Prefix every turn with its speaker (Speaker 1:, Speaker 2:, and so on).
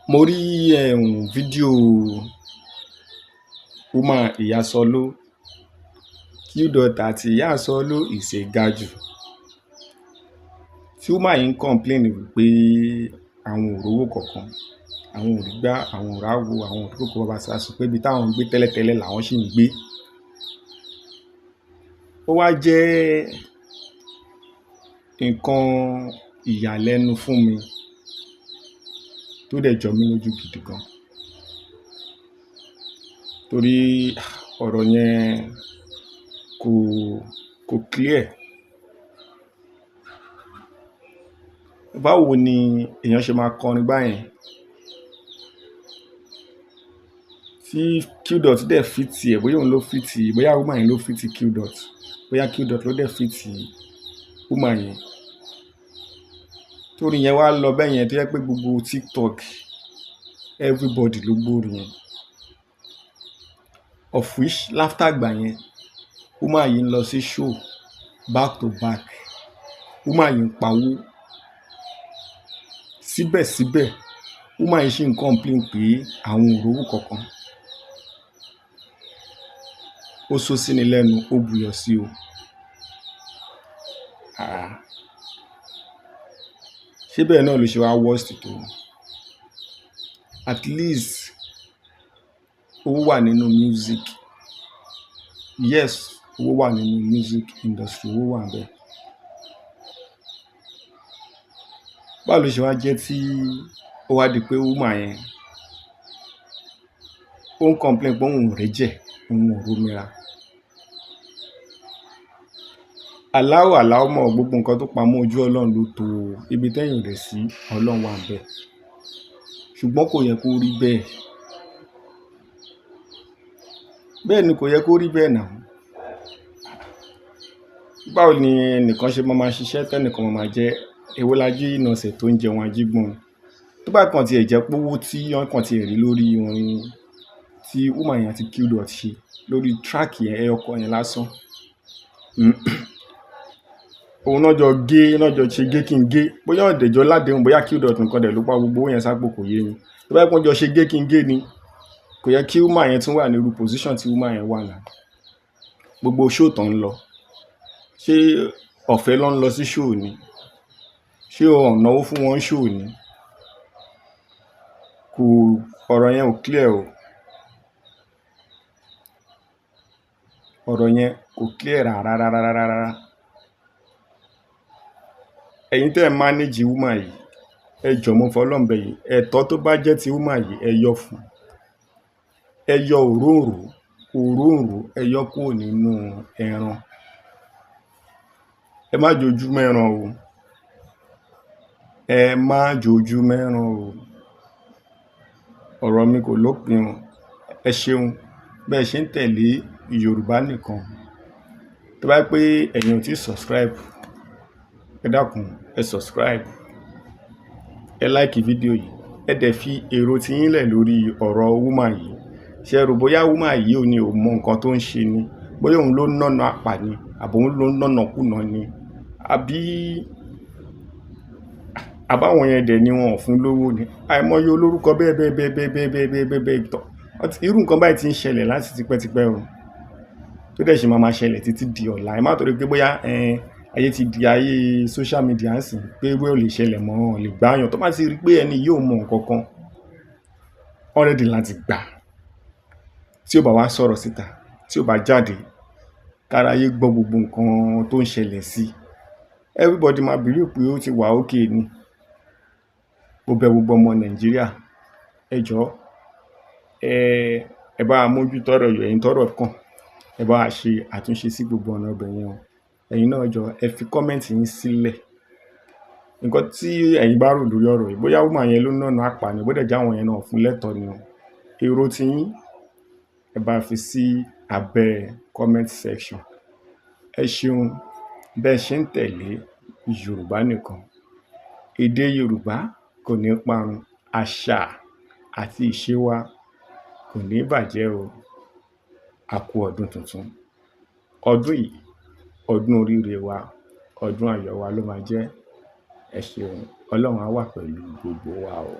Speaker 1: Mo rí fídíò woman Ìyá Sọló. Qdot àti Ìyá Sọló is a gaju. Tí woman yìí ń complain wípé àwọn ò rówó kankan, àwọn ò rí gbá, àwọn ò ráwo, àwọn ò rí kòkó bàbá sásùn, pé ibi táwọn ń gbé tẹ́lẹ̀tẹ́lẹ̀ làwọn sì ń gbé. Ó wá jẹ́ nǹkan ìyàlẹ́nu fún mi tó dẹ̀ jọ mí lójú gidi gan, torí ọ̀rọ̀ yẹn kò clear. Báwo ni èèyàn ṣe máa kọrin báyẹn tí Qdot dẹ̀ fìtì ẹ̀, bóyá òun ló fìtì, bóyá woman yẹn ló fìtì Qdot, bóyá Qdot ló dẹ̀ fìtì woman yẹn, torí yẹn wá lọ bẹ́ẹ̀ yẹn tó yẹ pé gbogbo TikTok everybody ló gbórí yẹn, of which láftà gbà yẹn woman yìí ń lọ sí show back to back, woman yìí ń pawó. Síbẹ̀síbẹ̀ woman yìí ṣì ń complain pé àwọn ò rówó kankan. Ó sọ sí ni lẹ́nu, ó buyọ̀ sí o. Ṣé bẹ́ẹ̀ náà ló ṣe wá worst tó? At least owó wà nínú music. Yes, owó wà nínú music industry, owó wà ńbẹ̀. Báwo ló ṣe wá jẹ́ tí ó wá di pé woman yẹn ó ń complain pé òun ò rẹ́jẹ̀, òun ò rómìra. Allahu mọ̀, gbogbo nǹkan tó pamọ́ ojú Ọlọ́run ló tó o. Ibi tẹ́yìn rẹ̀ sí Ọlọ́run wà ńbẹ̀. Ṣùgbọ́n kò yẹ kó rí bẹ́ẹ̀. Bẹ́ẹ̀ ni kò yẹ kó rí bẹ́ẹ̀ náà. Báwo ni ẹnìkan ṣe máa ṣiṣẹ́ tẹ́nìkan máa jẹ́ èwo lájú ìnàṣẹ̀ tó ń jẹun ajígbọ̀n? Tó bá kàn tiẹ̀ jẹ́ pé owó tí wọ́n kàn tiẹ̀ rí lórí orin tí woman yẹn àti Qdot ṣe lórí track yẹn, ẹyọkan yẹn lásán, òun náà jọ ṣe gé kí n gé, bóyá ọ̀dẹ̀jọ́ ládéhùn, bóyá Qdot nǹkan dẹ̀ ló pa gbogbo owó yẹn sápò, kò yé mi. Tó bá pọ́n jọ ṣe gé kí n gé ni, kò yẹ kí woman yẹn tún wà ní irú position tí woman yẹn wà náà. Gbogbo show tán ń lọ, ṣé ọ̀fẹ́ ló ń lọ sí show ni? Ṣé ò náwó fún wọn show ni? Ọ̀rọ̀ yẹn ò clear o. Ọ̀rọ̀ yẹn kò clear rárá. Ẹ̀yin tẹ́ ẹ manage woman yìí, ẹ jọ̀ọ́ mo fọlọ́run bẹ̀ yín, ẹ̀tọ́ tó bá jẹ́ ti woman yìí ẹ yọ fún. Ẹ yọ òróǹro, ẹ yọ kúrò nínú ẹran. Ẹ má jojú mẹ́ran o. Ẹ má jojú mẹ́ran o. Ọ̀rọ̀ mi kò lópin o. Ẹ ṣeun bẹ́ẹ̀ ṣe ń tẹ̀lé Yorùbá Nìkan. Tó bá pé ẹ̀yin ò tí subscribe, ẹ dákun ẹ subscribe, ẹ like fídíò yìí, ẹ dẹ̀ fi èrò tí yín lẹ̀ lórí ọ̀rọ̀ woman yìí. Ṣé ẹ rò bóyá woman yìí ò ní ò mọ nǹkan tó ń ṣe ni? Bóyá òun ló nọ́nà àpà ni, àbí òun ló nọ́nà kùnà ni, àbáwọn yẹn dẹ̀ ni wọn ò fún lówó ni? Àìmọye olórúkọ bẹ́ẹ̀ tọ̀. Irú nǹkan báyìí ti ń ṣẹlẹ̀ láti tipẹ́tipẹ́ o, tó dẹ̀ ṣe máa ṣẹlẹ̀ títí di ọ̀la. Ẹ má torí pé bóyá ayé ti di ayé social media ń sìn pé irú ẹ̀ ò lè ṣẹlẹ̀ mọ́, ò lè gbáyàn. Tó bá ti rí pé ẹni yóò mọ nǹkan kan, wọ́n ready láti gbà. Tí ó bá wá sọ̀rọ̀ síta, tí ó bá jáde, káráyé gbọ́ gbogbo nǹkan tó ń ṣẹlẹ̀ sí, everybody máa believe pé ó ti wà okay ni. Mo bẹ̀ gbogbo ọmọ Nàìjíríà, ẹ jọ̀ọ́ ẹ bá mójú tọ́rọ̀ yọ, ẹ̀yin tọ́rọ̀ kàn, ẹ bá ṣe àtúnṣe sí gbogbo ọ̀nà ọbẹ̀ yẹn o. Ẹ̀yin náà jọ̀ọ́ ẹ fi comment yín sílẹ̀. Nǹkan tí ẹ̀yin bá rò lórí ọ̀rọ̀ yìí, bóyá woman yẹn ló nọ́nà àpà ni, bó dẹ̀ jẹ́ àwọn yẹn náà fún lẹ́tọ̀ọ́ ni o. Èrò tí yín ẹ bá fi sí abẹ́ comment section. Ẹ ṣeun bẹ́ẹ̀ ṣe ń tẹ̀lé Yorùbá Nìkan. Èdè Yorùbá kò ní parun, àṣà àti ìṣe wa kò ní bàjẹ́ o. A kú ọdún tuntun. Ọdún yìí, ọdún oríire wa, ọdún ayọ̀ wa ló máa jẹ́. Ẹ ṣeun, Ọlọ́run á wà pẹ̀lú gbogbo wa o.